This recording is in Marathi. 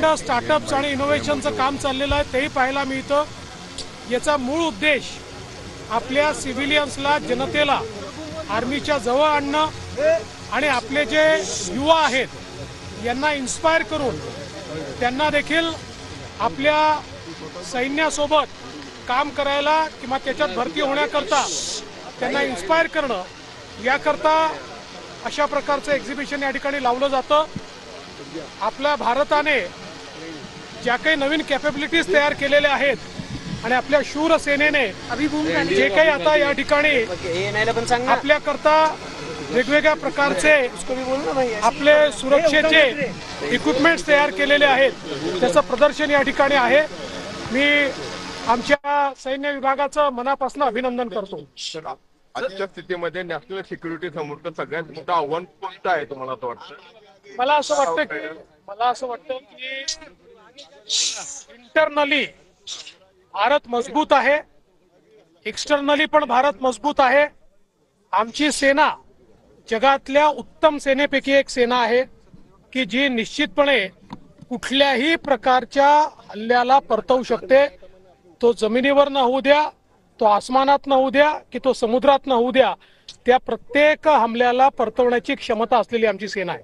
प्रचंड स्टार्टअप्स आणि इनोव्हेशनचं काम चाललेलं आहे, तेही पाहायला मिळतं. याचा मूळ उद्देश आपल्या सिव्हिलियन्सला, जनतेला आर्मीच्या जवळ आणणं आणि आपले जे युवा आहेत यांना इन्स्पायर करून त्यांना देखील आपल्या सैन्यासोबत काम करायला किंवा त्याच्यात भरती होण्याकरता त्यांना इन्स्पायर करणं, याकरता अशा प्रकारचं एक्झिबिशन या ठिकाणी लावलं जातं. आपल्या भारताने ज्या काही नवीन कॅपेबिलिटीज तयार केलेल्या आहेत आणि आपल्या शूर सेनेने जे काही आता या ठिकाणी आपल्याकरता वेगवेगळ्या प्रकारचे आपले सुरक्षेचे इक्विपमेंट्स तयार केलेले आहेत, त्याचं प्रदर्शन या ठिकाणी आहे. मी आमच्या सैन्य विभागाचं मनापासून अभिनंदन करतो. आजच्या स्थितीमध्ये नॅशनल सिक्युरिटी समोरचं सगळ्यात मोठं आव्हान कोणतं आहे तुम्हाला असं वाटतं? मला असं वाटतं की इंटरनली भारत मजबूत आहे, एक्सटर्नली पण भारत मजबूत आहे. आमची सेना जगातल्या उत्तम सेनेपैकी एक सेना आहे की जी निश्चितपणे कुठल्याही प्रकारच्या हल्ल्याला परतवू शकते. तो जमिनीवर न होऊ द्या, तो आसमानात न होऊ द्या की तो समुद्रात न होऊ द्या, त्या प्रत्येक हमल्याला परतवण्याची क्षमता असलेली आमची सेना आहे.